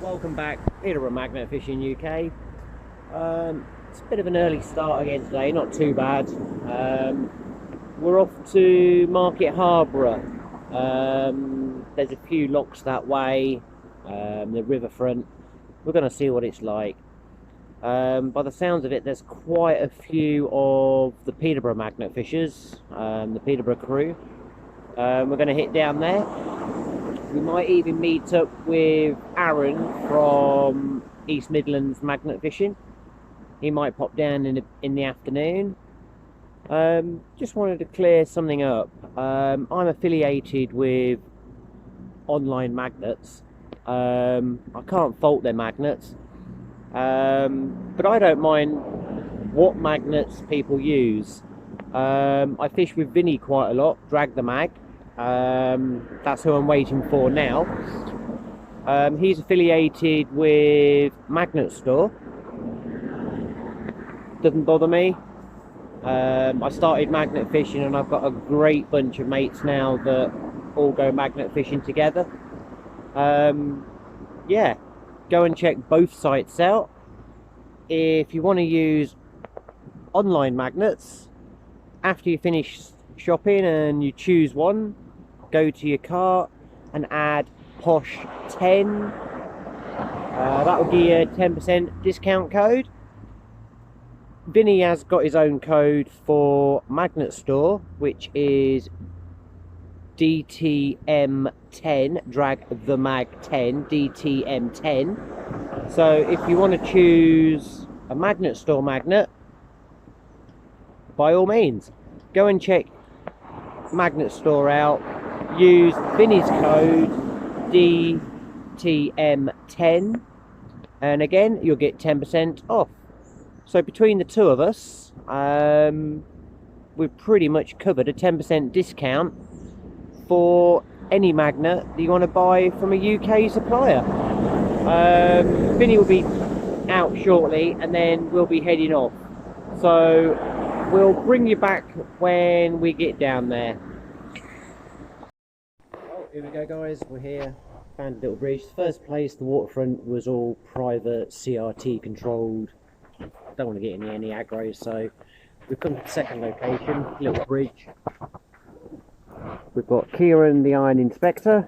Welcome back, Peterborough Magnet Fishing UK. It's a bit of an early start again today, not too bad. We're off to Market Harborough. There's a few locks that way, the riverfront. We're going to see what it's like. By the sounds of it, there's quite a few of the Peterborough Magnet fishers, the Peterborough crew. We're going to hit down there. We might even meet up with Arond from East Midlands Magnet Fishing. He might pop down in the afternoon. Just wanted to clear something up. I'm affiliated with Online Magnets. I can't fault their magnets, but I don't mind what magnets people use. I fish with Vinny quite a lot, Drag the Mag. That's who I'm waiting for now. He's affiliated with Magnet Store. Doesn't bother me. I started magnet fishing and I've got a great bunch of mates now that all go magnet fishing together. Yeah, go and check both sites out. If you want to use online magnets, after you finish shopping and you choose one, go to your cart and add posh 10. That will give you a 10% discount code. Vinny has got his own code for Magnet Store, which is DTM10, drag the mag 10, DTM10. So if you want to choose a Magnet Store magnet, by all means, go and check Magnet Store out. Use Vinny's code DTM10, and again you'll get 10% off. So between the two of us, we've pretty much covered a 10% discount for any magnet that you want to buy from a UK supplier. Vinny will be out shortly and then we'll be heading off. So we'll bring you back when we get down there. Oh, here we go guys, we're here. Found a little bridge. First place, the waterfront was all private, CRT controlled. Don't want to get in any aggro, so we've come to the second location, little bridge. We've got Kiran, the iron inspector.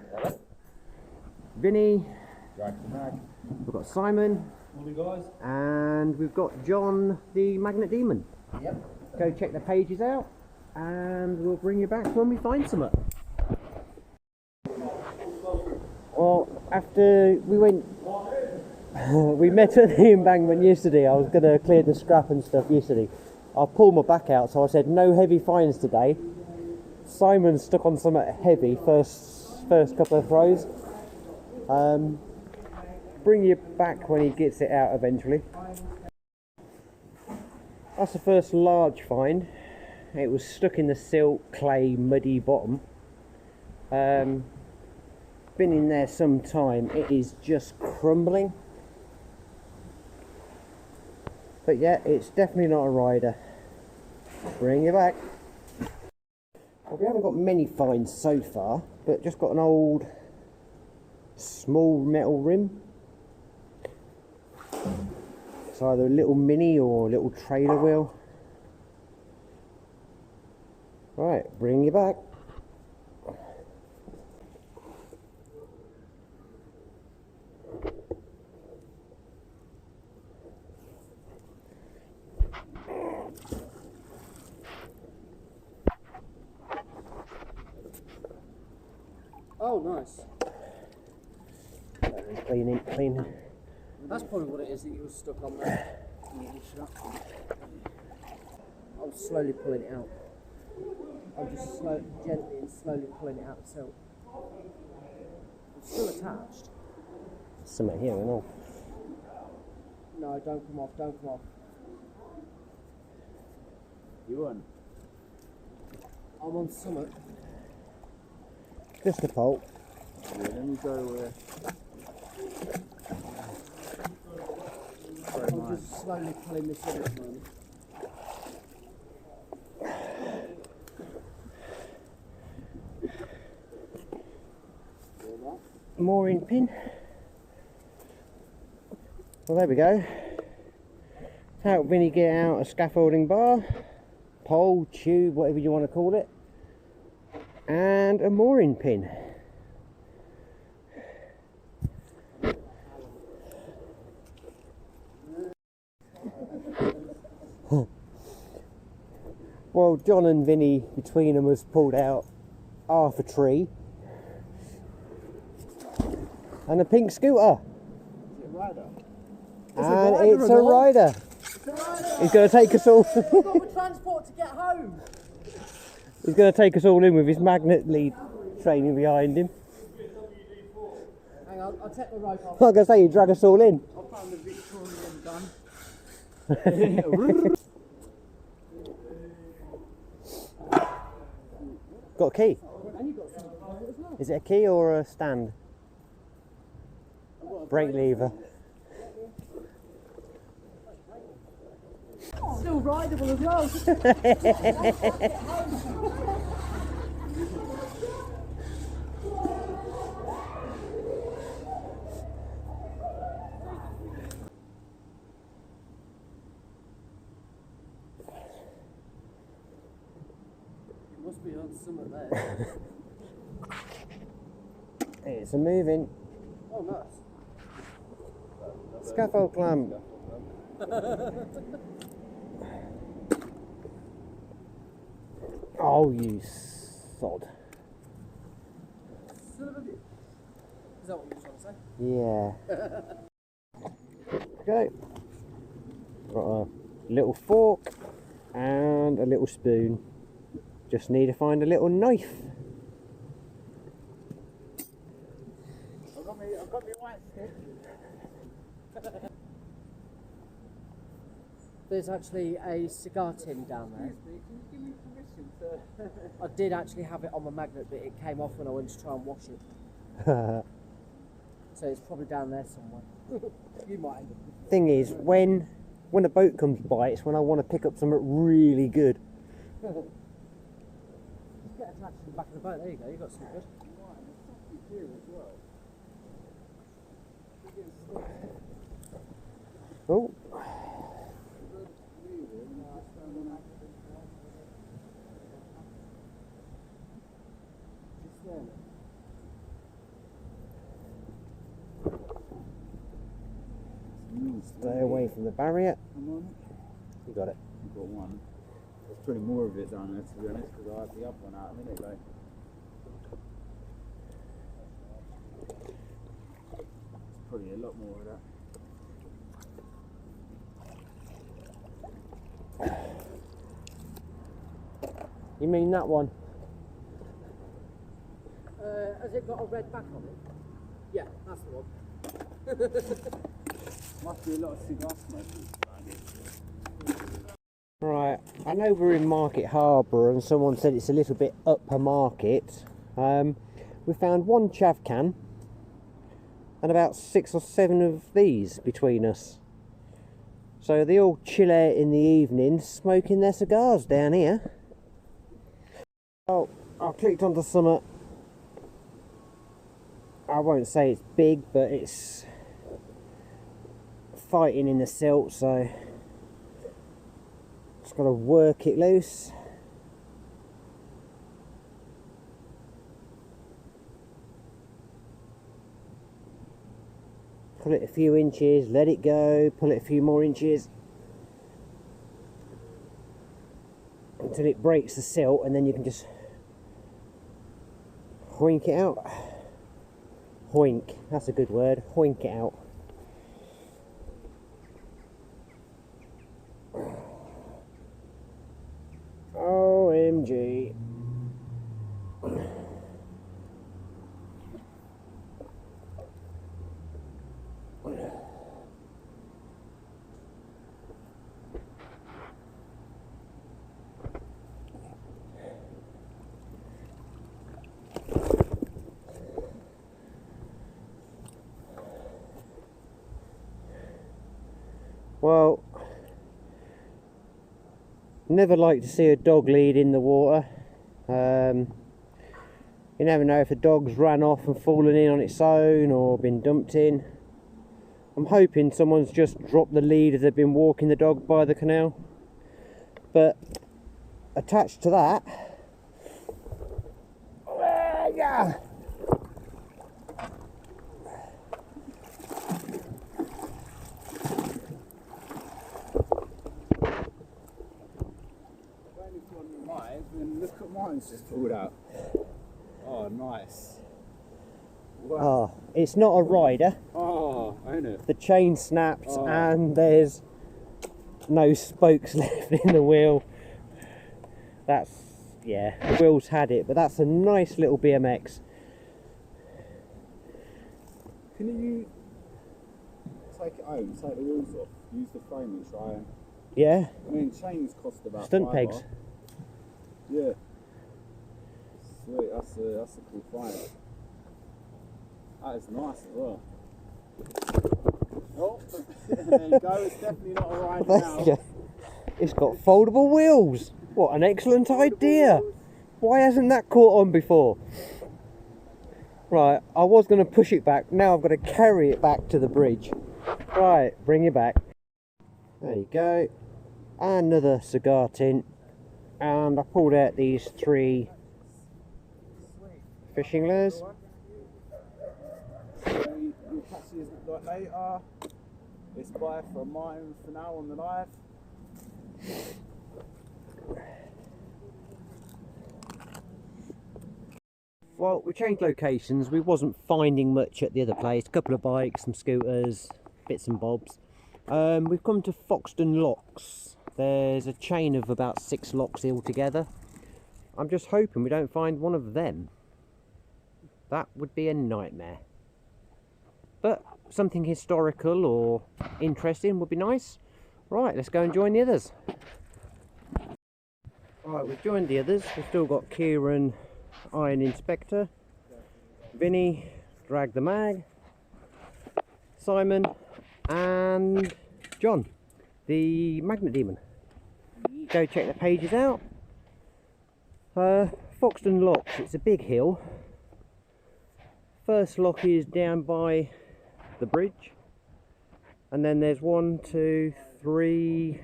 Vinny. We've got Simon. Morning, guys. And we've got John, the magnet demon. Yep. Go check the pages out, and we'll bring you back when we find some. Well, after we went, we met at the embankment yesterday. I was going to clear the scrap and stuff yesterday. I pulled my back out, so I said no heavy finds today. Simon stuck on something heavy first couple of throws. Bring you back when he gets it out eventually. That's the first large find. It was stuck in the silt, clay, muddy bottom. Been in there some time. It is just crumbling. But yeah, it's definitely not a rider. Bring you back. Well, we haven't got many finds so far, but just got an old small metal rim. It's either a little mini or a little trailer wheel. Right, bring you back. Oh, nice. Clean. That's probably what it is that you were stuck on there. I'm slowly pulling it out. I'm just gently and slowly pulling it out itself. It's still attached. Something here and all. No, don't come off, don't come off. You on? I'm on summit. Just a pulp. Yeah, let me go I'm just slowly pulling this in at the moment. Mooring pin. Well, there we go. Help Vinny get out a scaffolding bar, pole, tube, whatever you want to call it, and a mooring pin. Well, John and Vinny, between them, has pulled out half a tree and a pink scooter. Is it a rider? And it's a rider. He's going to take us all. We've got the transport to get home. He's going to take us all in with his magnet lead training behind him. Hang on, I'll take the rope off. I'm going to say, you drag us all in. I found the Victorian gun. Got a key? And you got something as well. Is it a key or a stand? Brake lever. Still rideable as well. Must be on something there. It's a moving Oh, nice. scaffold clamp. Oh, you sod. Son of a bitch. Is that what you were trying to say? Yeah. Okay. Got a little fork and a little spoon. Just need to find a little knife. I've got me white stick. There's actually a cigar tin down there. Excuse me, can you give me permission to... I did actually have it on my magnet, but it came off when I went to try and wash it. So it's probably down there somewhere. You might end up. Thing is, when a boat comes by, it's when I want to pick up something really good. Just get attached to the back of the boat. There you go. You got something good. Right, there's something here as well. We're getting stuck. Oh, Just there. stay away from the barrier. Come on. You got it. You've got one. There's plenty more of it down there, to be honest, because I had the other one out a minute ago. There's probably a lot more of that. You mean that one? Has it got a red back on it? Yeah, that's the one. Must be a lot of cigar smokers around here. Right, I know we're in Market Harborough and someone said it's a little bit upper market. We found one chav can and about 6 or 7 of these between us. So they all chill out in the evening smoking their cigars down here. Oh, I clicked onto something. I won't say it's big, but it's fighting in the silt, so just got to work it loose. Pull it a few inches, let it go, pull it a few more inches until it breaks the silt, and then you can just hoink it out. Hoink, that's a good word, hoink it out. OMG. Well, never like to see a dog lead in the water. You never know if the dog's ran off and fallen in on its own or been dumped in. I'm hoping someone's just dropped the lead as they've been walking the dog by the canal. But attached to that, yeah. And look at mine's just pulled out. Oh, nice. Wow. Oh, it's not a rider. Oh, ain't it? The chain snapped and there's no spokes left in the wheel. That's, yeah, the wheels had it, but that's a nice little BMX. Can you take it home, take the wheels off, use the frame and try and... Yeah. I mean, chains cost about Stunt £5. pegs. Yeah. Sweet, that's a cool find. That is nice as well. Oh, there you go, it's definitely not a ride now. It's got foldable wheels. What an excellent idea. Why hasn't that caught on before? Right, I was going to push it back, now I've got to carry it back to the bridge. Right, bring it back. There you go. Another cigar tin. And I pulled out these 3 fishing lures. You'll catch these like later. It's bye for mine for now on the live. Well, we changed locations. We wasn't finding much at the other place. A couple of bikes, some scooters, bits and bobs. We've come to Foxton locks. There's a chain of about 6 locks altogether. I'm just hoping we don't find one of them. That would be a nightmare. But something historical or interesting would be nice. Right, let's go and join the others. Right, we've joined the others. We've still got Kiran, Iron Inspector, Vinny, Drag the Mag, Simon, and John, the Magnet Demon. Go check the pages out. Foxton Locks, it's a big hill. First lock is down by the bridge, and then there's 1, 2, 3,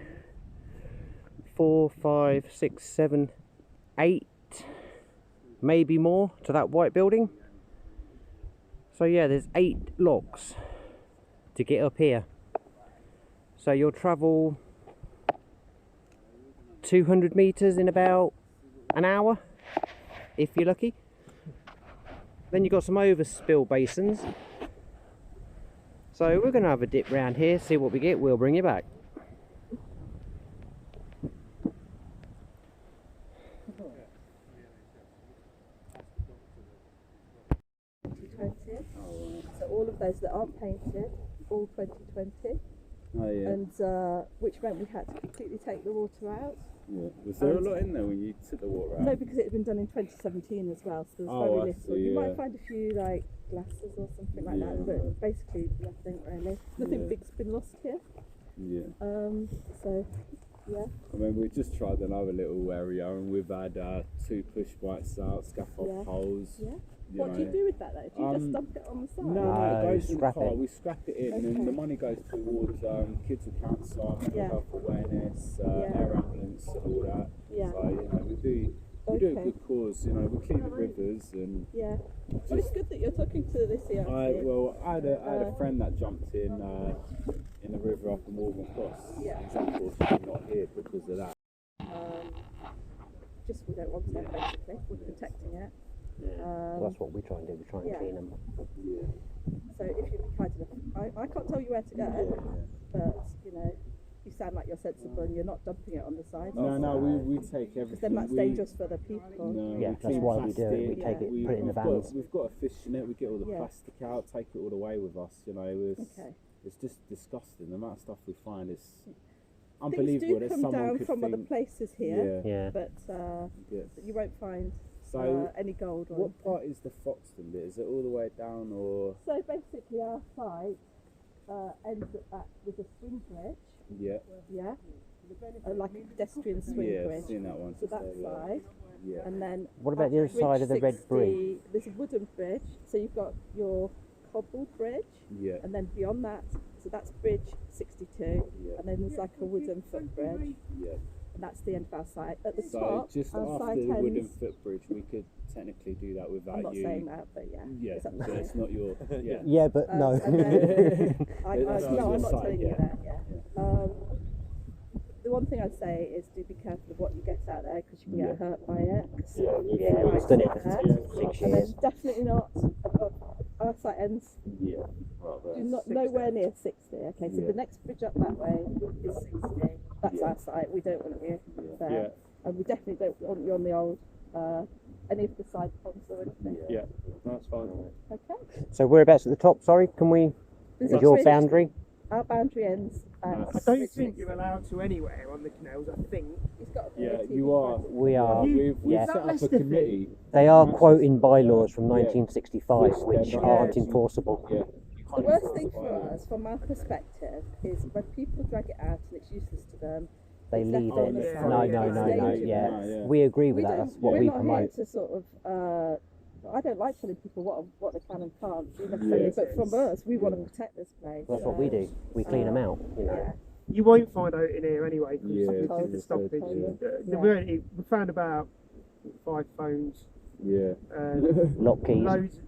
4, 5, 6, 7, 8, maybe more to that white building. So yeah, there's 8 locks to get up here. So you'll travel 200 meters in about an hour if you're lucky. Then you've got some overspill basins. So we're going to have a dip round here, see what we get. We'll bring you back. So all of those that aren't painted, all 2020. Oh yeah. And which meant we had to completely take the water out. Yeah. Was there a lot in there when you took the water out? No, because it had been done in 2017 as well, so there was very little. You might find a few like glasses or something like that, but basically nothing really. Nothing big's been lost here. Yeah. So yeah. I mean, we just tried another little area, and we've had 2 push bikes out, scaffold poles. Yeah. What do you do with that though? Do you just dump it on the side? No, it goes in the scrap car. it. We scrap it in, and then the money goes towards kids with cancer, mental health awareness, air ambulance, and all that. Yeah. So you know, we do a good cause. You know, we clean the rivers and. Yeah. Well, it's good that you're talking to this ERC. I had a friend that jumped in the river up in Waltham Cross. Yeah. He's unfortunately not here because of that. Just we don't want it basically. We're protecting it. Well, that's what we try and do. We try and clean them. Yeah. So if you'd be kind enough, I can't tell you where to go, but you know, you sound like you're sensible and you're not dumping it on the side. No, we take everything. Because then that's dangerous for the people. No, Yeah, that's why we do it. We take it, put it in the vans. We've got a fish net. We get all the plastic out, take it all away with us. You know, it's just disgusting. The amount of stuff we find is unbelievable. Things do come down from other places here, but you won't find any gold. Or what part is the Foxton bit? Is it all the way down, or? So basically, our site ends at with a swing bridge. Yeah. Yeah. Like a pedestrian swing bridge. I've seen that one. So that side. Yeah. And then. What about the other side of the red bridge? There's a wooden bridge. So you've got your cobble bridge, Yeah. and then beyond that, so that's bridge 62, and then there's like a wooden footbridge, Yeah. and that's the end of our site. At the So top, just our after site the wooden ends. footbridge, we could technically do that without I'm not you. saying that, but yeah. Yeah, it's up to but you. it's not your. Yeah. Yeah, but no. And then, That's not no, your I'm not site, telling you yeah. that. The one thing I'd say is do be careful of what you get out there because you can get hurt by it. Yeah, we've done it for 6 And years. it's definitely not. Our site ends Yeah. nowhere near 60. Okay, so Yeah. the next bridge up that way is 60. That's our site. We don't want you there, Yeah. and we definitely don't want you on the old any of the side ponds or anything. Yeah. That's fine. Okay. So whereabouts at the top? Sorry, can we? There's Is a your bridge. boundary? Our boundary ends. I don't think you're allowed to anywhere on the canals. I think. He's got a Yeah, committee you are. We are. We've Yeah. set up a Leicester committee. They are quoting bylaws from Yeah. 1965, which They're not aren't actually- enforceable. Yeah. The worst thing for us, from our perspective, is when people drag it out and it's useless to them. They it's leave left on it. the Yeah. side. No, It's no, dangerous. yeah. We agree with that. That's what we're we not here promote. to sort of. I don't like telling people what they can and can't do necessarily, but from us, we want to protect this place. That's what we do. We clean them out. You know. Yeah. You won't find out in here anyway. 'Cause Yeah, the it's stoppage. just The reality, we found about 5 phones. Yeah. Lock keys. Loads.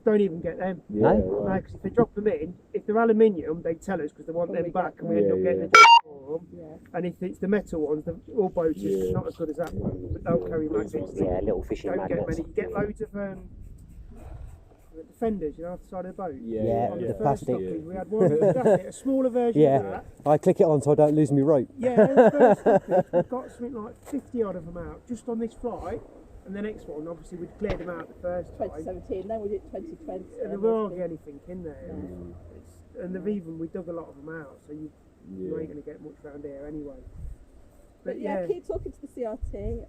Don't even get them. Yeah. No? No, because if they drop them in, if they're aluminium, they tell us because they want them back, and we end up Yeah, getting yeah. the job for them. Yeah. And if it's the metal ones, they're all boats, Yeah. not as good as that one. But they'll carry magnets. Yeah, little fishing Don't get magnets. many. You get loads of defenders, you know, off the side of the boat. Yeah, On the first plastic. stockage, we had one. That's it, a smaller version Yeah. of that. I click it on so I don't lose my rope. Yeah, the first stockage, we've got something like 50 odd of them out just on this flight. And the next one, obviously, we'd cleared them out the first time. 2017, then we did 2020. And there were hardly anything in there. And we dug a lot of them out, so you ain't going to get much around here anyway. But yeah, keep talking to the CRT.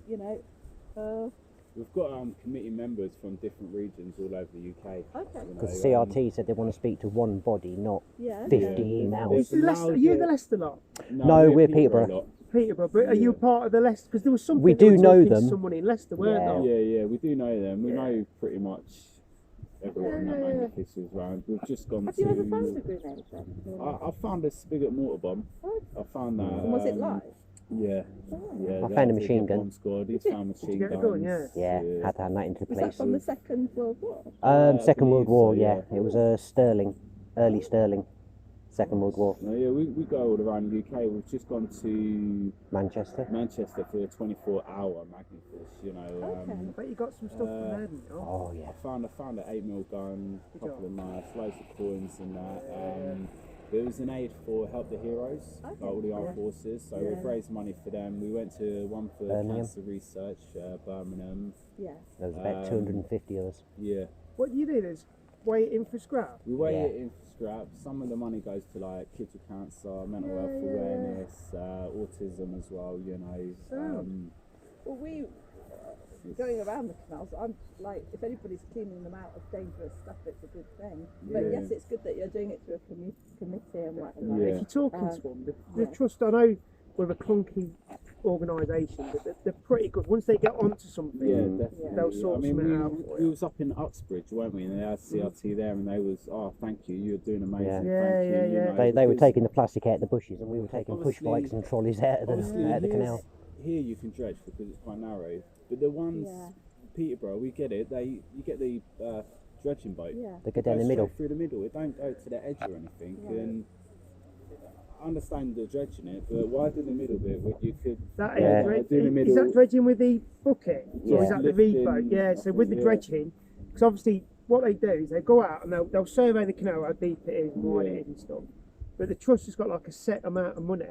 You know, We've got committee members from different regions all over the UK. okay. Because CRT said they want to speak to one body, not Yeah. 50 emails. Is the Leicester, are you the Leicester lot? No, we're Peterborough. lot. Peterborough, but are you part of the Leicester? Because there was something. We they were do know talking to them. Someone in Leicester, weren't Yeah. they? Yeah, we do know them. We Yeah. know pretty much everyone that manufactures around. We've just gone Have to. you ever found a grenade then? I found a spigot mortar bomb. I found that. And was it live? Yeah. Yeah. I they found a had to machine get gun. Bomb squad. He's found Did you machine get a guns. gun? Yeah, had to have that into Was that place. from the Second World War? Second I World believe War, so, yeah. It was a Sterling, early Sterling, Second World War. No, yeah, we go all around the UK. We've just gone to Manchester. Manchester for a 24-hour Magnifish. You know. Okay. But you got some stuff from there, didn't you? Oh, yeah. I found an 8mm gun, a couple of knives, loads of coins and that. There was an aid for Help the Heroes, like all the armed forces, so we've raised money for them. We went to one for Birmingham. cancer research, Birmingham. Yeah. There was about 250 of us. Yeah, What do you do? There's weigh it in for scrap. we weigh Yeah. it in for scrap. Some of the money goes to like kids with cancer, mental health awareness, autism as well. You know. Well, we going around the canals. I'm like, if anybody's cleaning them out of dangerous stuff, it's a good thing. But Yeah. yes, it's good that you're doing it through a committee and whatnot. Yeah. If you're talking to them, the trust. I know we're a clunky organisation, but they're pretty good. Once they get onto something, Yeah, definitely. they'll sort I mean, something out for we you. was up in Uxbridge, weren't we? And they had CRT there, and they was, oh, thank you, you're doing amazing. Yeah. Thank Yeah, you. yeah, you yeah. know, They were because taking the plastic out of the bushes and we were taking push Obviously- bikes and trolleys out of obviously the here's- canal. Here you can dredge because it's quite narrow, but the ones Peterborough, we get it. You get the dredging boat. Yeah. They go down the straight middle. through the middle. It don't go to the edge or anything. And I understand the dredging it, but why do the middle bit when you could? That Yeah. is, Do the is middle. that dredging with the bucket, or Yeah. is that the Lifting, reed boat? Yeah. So with the yeah. dredging, because obviously what they do is they go out and they'll survey the canal, how deep it is, and wide Yeah. it is, and stuff. But the trust has got like a set amount of money,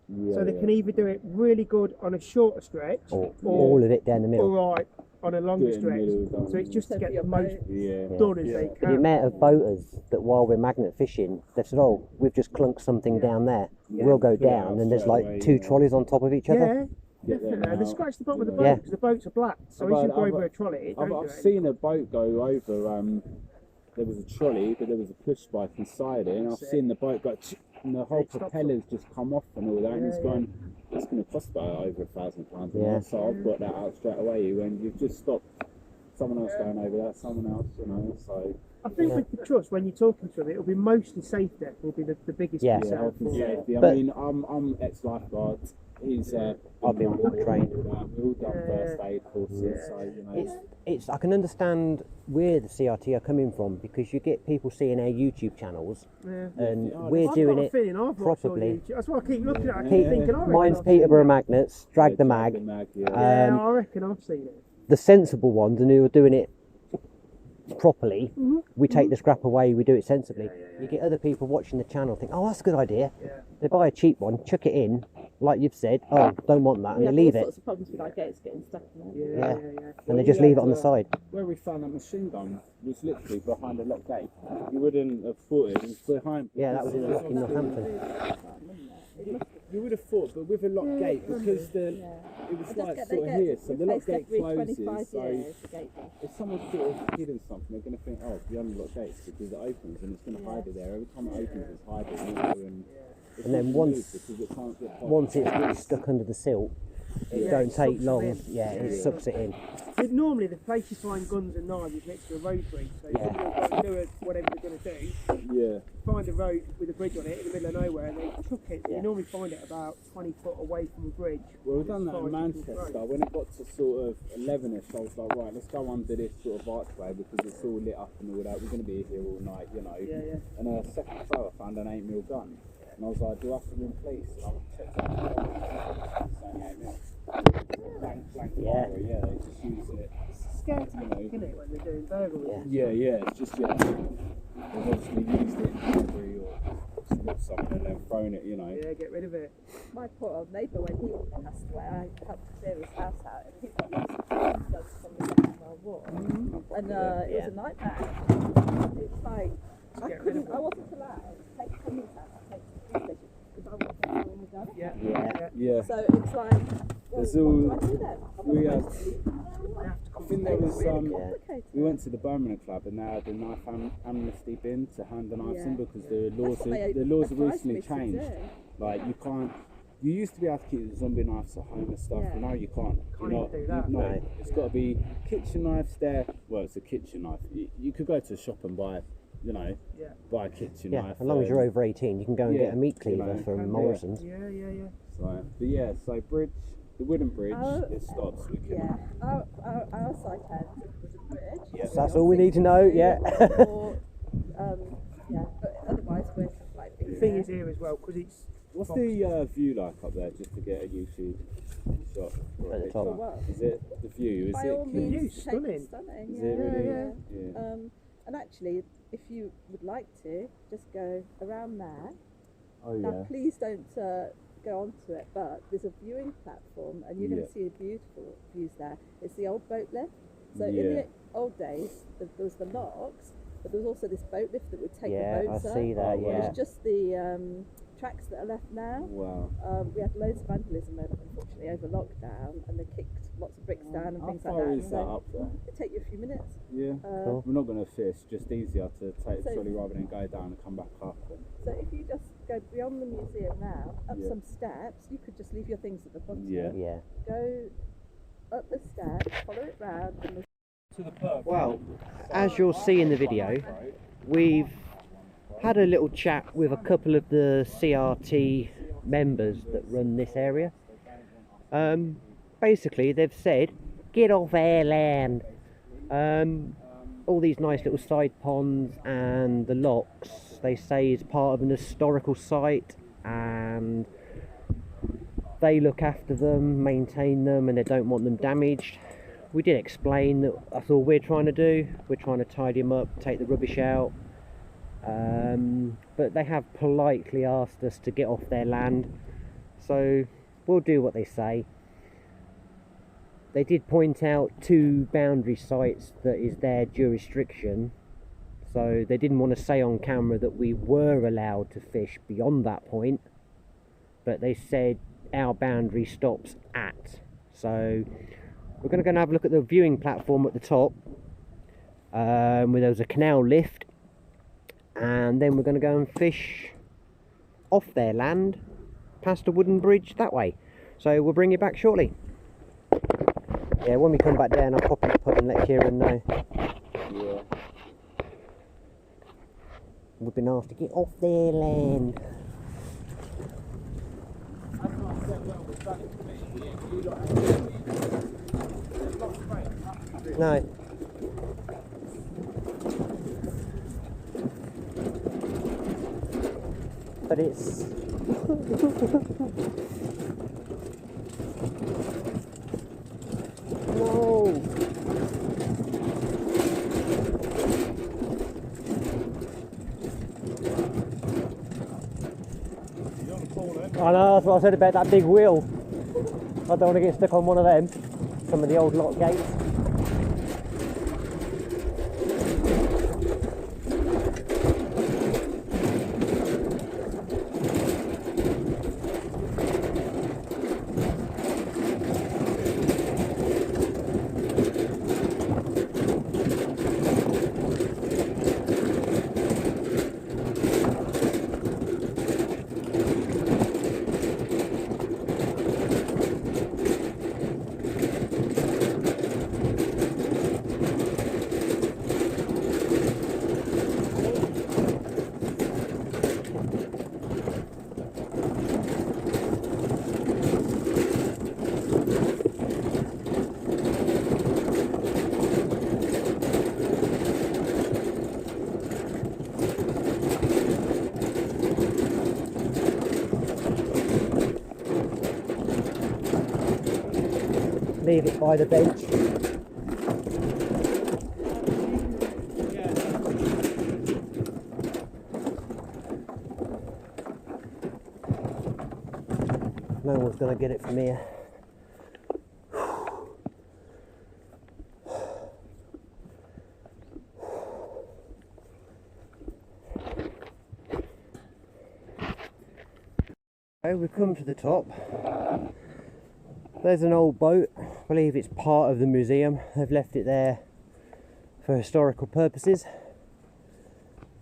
Yeah, so they can either do it really good on a shorter stretch, Or all of it down the middle. or right on a longer Do it in the stretch. middle, done. So it's just to get the most Yeah. done as they The can. amount of boaters that while we're magnet fishing, they've said, oh, we've just clunked something down there. We'll go Put it out down and there's straight like away, 2 yeah. trolleys on top of each other. Yeah, Get them definitely. And they out, scratch the bottom of the you boat know. because the boats are black. So as you go over a trolley, it don't do I've anything. seen a boat go over. There was a trolley, but there was a push bike inside it, and I've seen the boat go, and the whole It stops propellers just come off and all that, and it's going. It's going to cost about over £1,000 a Yeah. month, so I've got that out straight away. When you've just stopped someone else going over that, someone else, you know. So I think with the trust, when you're talking to them, it'll be mostly safety will be the biggest Yeah. concern. I But- mean, I'm ex-lifeguard. He's I've been water trained. We've all done first aid courses, so you know. It's I can understand where the CRT are coming from, because you get people seeing our YouTube channels Yeah. and Yeah, we're I've doing got a it feeling I've watched all properly. YouTube. That's what I keep looking at. I keep Yeah. thinking, I reckon Mine's I've seen Peterborough it. Magnets, Drag the Yeah, Mag. Yeah, Um, I reckon I've seen it. The sensible ones, and who are doing it properly, we take the scrap away, we do it sensibly. You get other people watching the channel think, oh, that's a good idea. Yeah. They buy a cheap one, chuck it in, like you've said, oh, don't want that, and they leave all it, sorts of problems with our gates getting stuck in there. Yeah. and they just leave it on the side. Where we found that machine gun was literally behind a locked gate. You wouldn't have thought it was behind. Yeah, that was in Northampton. You would have thought, but with a locked gate, because it was like sort of here, so the locked gate closes. So if someone's sort of hidden something, they're going to think, oh, it's behind the locked gates because it opens and it's going to hide it there. Every time it opens, it's hiding. You know, And then once it's stuck under the silt, it don't take long. It sucks it in. But normally the place you find guns and knives is next to a road bridge, so if you're going to do whatever they're going to do, find a road with a bridge on it in the middle of nowhere and they chuck it. You normally find it about 20 foot away from a bridge. Well, we've done that in Manchester. When it got to sort of 11ish, I was like, right, let's go under this sort of archway because it's all lit up and all that. We're going to be here all night, you know. And a second floor, I found an 8mm gun. And I was like, do I have to ring police? And I checked out the gun. It's only 8mm. Blank fire, they just use it. It's scary to think, isn't it, when they're doing burglaries? Yeah, it's just, they've obviously used it in burglary or slipped something and then thrown it, you know. Yeah, get rid of it. My poor old neighbour, when he passed away, I helped clear his house out, and he got lots of guns from the Second World War. And it was a nightmare. It's like, I wasn't allowed to take it from his house, I take it to the police station, because I wasn't throwing the gun. Yeah. So it's like, There's what all, do I do then? I think there was Complicated. we went to the Birmingham Club and they had a knife amnesty bin to hand the knives in because the laws have recently changed. Like you used to be able to keep zombie knives at home and stuff, but now you can't. Can't even do that. No, it's got to be kitchen knives there. Well, it's a kitchen knife. You could go to a shop and buy, buy a kitchen knife. As long as you're over 18, you can go and get a meat cleaver from Morrison's. So bridge. The wooden bridge, it stops. Our side had was a bridge. Yes, that's all we need to know, Or, but otherwise we're like The thing is here as well, because it's... What's the view like up there, just to get a YouTube shot? At the top. Well, Is it the view? Is by it all clean? means, take stunning. it stunning. Is it really? Yeah. And actually, if you would like to, just go around there. Oh Now, please don't go onto it, but there's a viewing platform, and you're going to see beautiful views there. It's the old boat lift. So in the old days, there was the locks, but there was also this boat lift that would take the boats up. I see that. It's just the tracks that are left now. Wow. We had loads of vandalism, unfortunately, over lockdown, and they kicked lots of bricks down and things like How far that. is that up there? It'd take you a few minutes. Yeah. Cool. We're not going to fish, just easier to take the trolley rather than go down and come back up. So if you just go beyond the museum now, up some steps, you could just leave your things at the bottom. Yeah. Go up the steps, follow it round, and To the pub. Well, as you'll see in the video, we've had a little chat with a couple of the CRT members that run this area. Basically, they've said, get off our land. All these nice little side ponds and the locks, they say, is part of an historical site, and they look after them, maintain them, and they don't want them damaged. We did explain that that's all we're trying to do. We're trying to tidy them up, take the rubbish out. But they have politely asked us to get off their land, so we'll do what they say. They did point out 2 boundary sites that is their jurisdiction, so they didn't want to say on camera that we were allowed to fish beyond that point, but they said our boundary stops at. So we're going to go and have a look at the viewing platform at the top, where there was a canal lift, and then we're going to go and fish off their land past a wooden bridge that way. So we'll bring you back shortly. Yeah, when we come back down, I'll pop in the pub and let Kiran know. We've been asked to get off their land. No. But it's no. I know, that's what I said about that big wheel. I don't want to get stuck on one of them. Some of the old lock gates. Leave it by the bench. No one's going to get it from here. Okay, we've come to the top. There's an old boat. I believe it's part of the museum. They've left it there for historical purposes.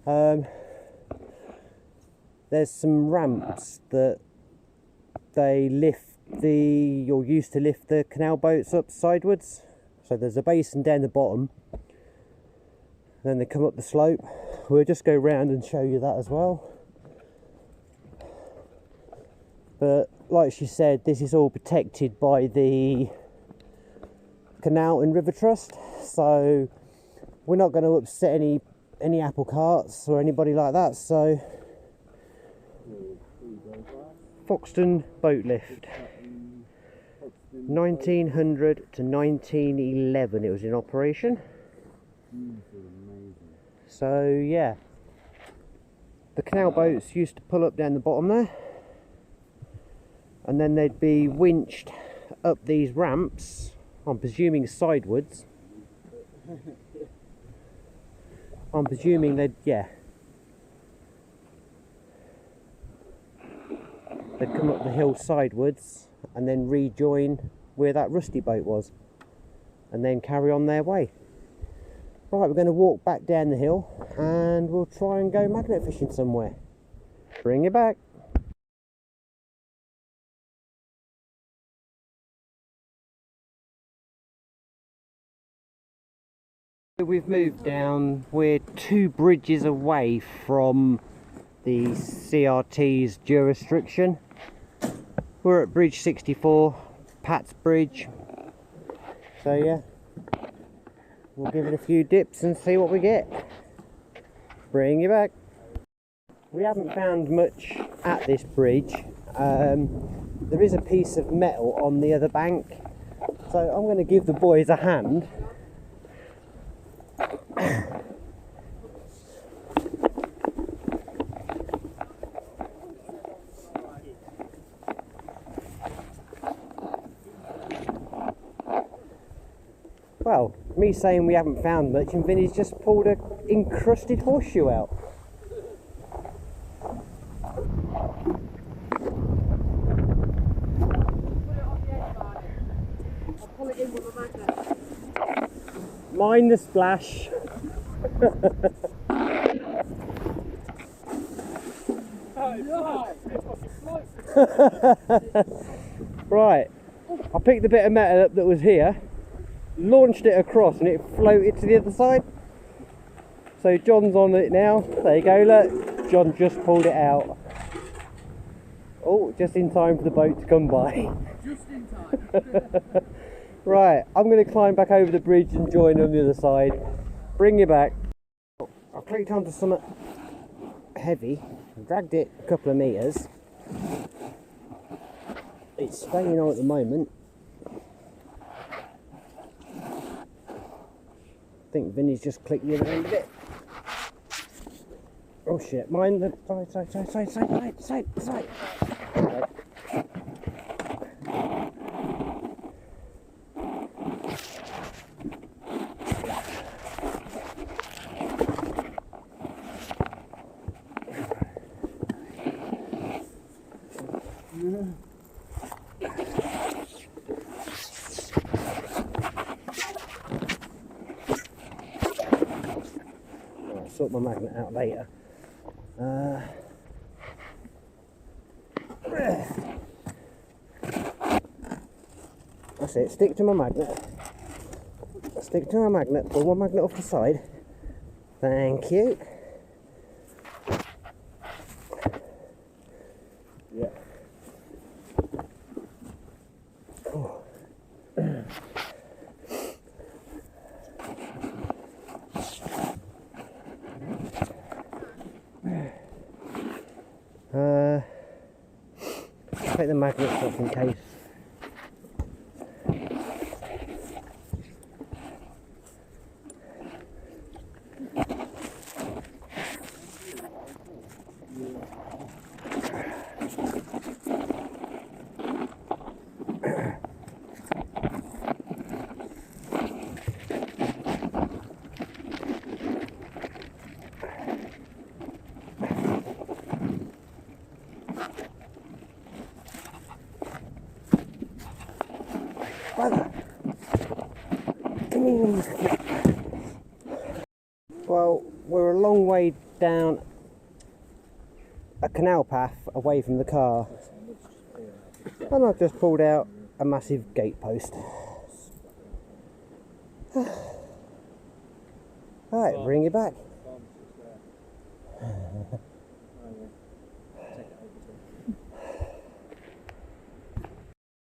There's some ramps that they lift or used to lift the canal boats up sideways. So there's a basin down the bottom. Then they come up the slope. We'll just go round and show you that as well. But like she said, this is all protected by the Canal and River Trust, so we're not going to upset any apple carts or anybody like that. So Foxton boat lift, 1900 to 1911 it was in operation. So yeah, the canal boats used to pull up down the bottom there, and then they'd be winched up these ramps, I'm presuming sideways. I'm presuming they'd come up the hill sideways and then rejoin where that rusty boat was and then carry on their way. Right, we're going to walk back down the hill and we'll try and go magnet fishing somewhere. Bring it back. We've moved down, we're 2 bridges away from the CRT's jurisdiction. We're at Bridge 64, Pat's Bridge. So yeah, we'll give it a few dips and see what we get. Bring you back. We haven't found much at this bridge. There is a piece of metal on the other bank, so I'm going to give the boys a hand. Well, me saying we haven't found much and Vinny's just pulled an encrusted horseshoe out. I'll pull it in with a magnet. Mind the splash. Right, I picked the bit of metal up that was here, launched it across and it floated to the other side. So John's on it now. There you go, look. John just pulled it out. Oh, just in time for the boat to come by. Just in time. Right, I'm going to climb back over the bridge and join on the other side. Bring you back. I clicked onto something heavy, dragged it a couple of metres. It's staying on at the moment. I think Vinny's just clicked the other end of it. Oh shit, mind the side. I'll sort my magnet out later. That's it, stick to my magnet. Stick to my magnet, pull one magnet off the side. Thank you. Yeah. Oh. Take the magnets off in case. Brother, come here. Well, we're a long way down a canal path away from the car, and I've just pulled out a massive gate post. Right, bring it back.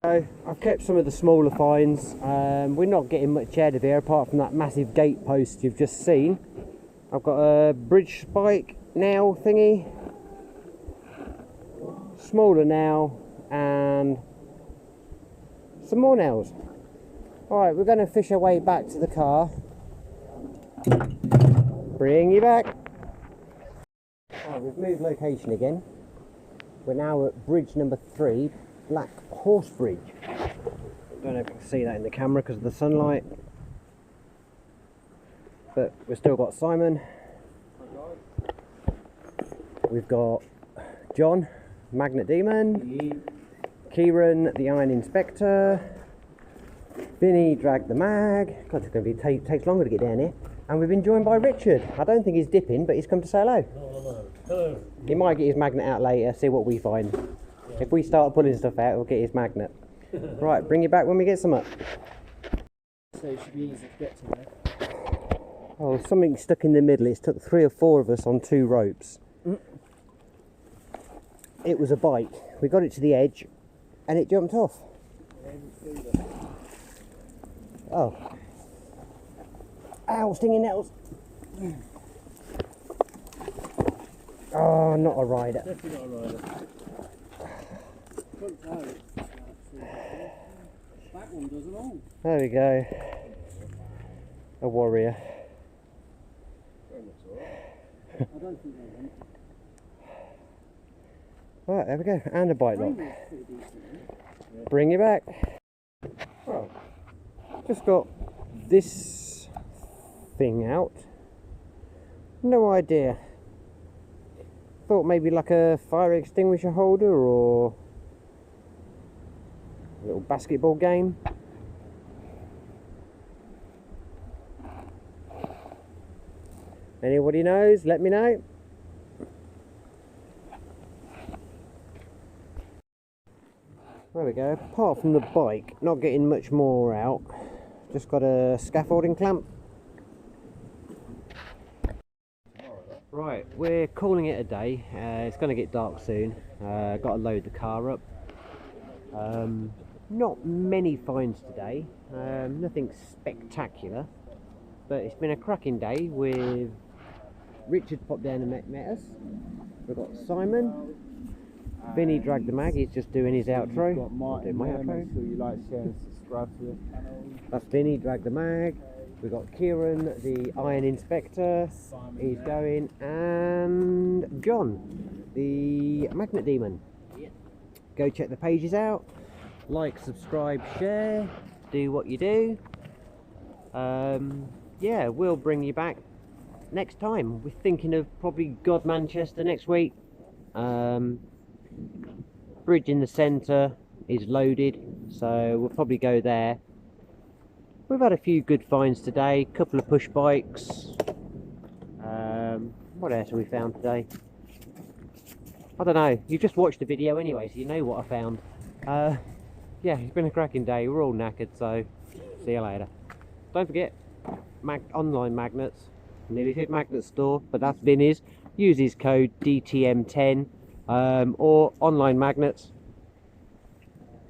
So I've kept some of the smaller finds. We're not getting much out of here apart from that massive gate post you've just seen. I've got a bridge spike nail thingy, smaller nail, and some more nails. Alright, we're going to fish our way back to the car. Bring you back. Alright, we've moved location again. We're now at bridge number 3. Black Horse Bridge. Don't know if you can see that in the camera because of the sunlight, but we've still got Simon, we've got John, Magnet Demon, Kiran, the Iron Inspector, Vinny, Drag the Mag. God, it's going to be takes longer to get down here. And we've been joined by Richard. I don't think he's dipping, but he's come to say hello. Hello. He might get his magnet out later, see what we find. If we start pulling stuff out, we'll get his magnet. Right, bring it back when we get some up. So it should be easy to get to there. Oh, something stuck in the middle. It's took 3 or 4 of us on 2 ropes. It was a bite. We got it to the edge and it jumped off. Oh. Ow, stinging nettles. Oh, not a rider. Definitely not a rider. That one does it all. There we go. A warrior. I don't think they went. Right, there we go. And a bite lock. Bring it back. Well, just got this thing out. No idea. Thought maybe like a fire extinguisher holder or a little basketball game. Anybody knows? Let me know. There we go. Apart from the bike, not getting much more out. Just got a scaffolding clamp. we're calling it a day. It's going to get dark soon. Got to load the car up. Not many finds today. Nothing spectacular, but it's been a cracking day. With Richard popped down and met us. We've got Simon. Vinny dragged the mag. He's just doing his outro. Got Martin, my there. outro. Make sure you like, share, and subscribe to the channel. That's Vinny dragged the mag. We've got Kiran, the iron inspector. He's going, and John, the magnet demon. Go check the pages out. Like, subscribe, share. Do what you do. Yeah, we'll bring you back next time. We're thinking of probably God Manchester next week. Bridge in the centre is loaded, so we'll probably go there. We've had a few good finds today, couple of push bikes. What else have we found today? I don't know, you just watched the video anyway, so you know what I found. Yeah, it's been a cracking day. We're all knackered, so see you later. Don't forget, online magnets, Nearly Fit Magnet Store, but that's Vinny's. Use his code DTM10, or online magnets,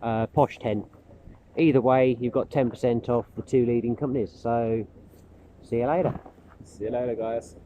Posh10. Either way, you've got 10% off the two leading companies. So, see you later. See you later, guys.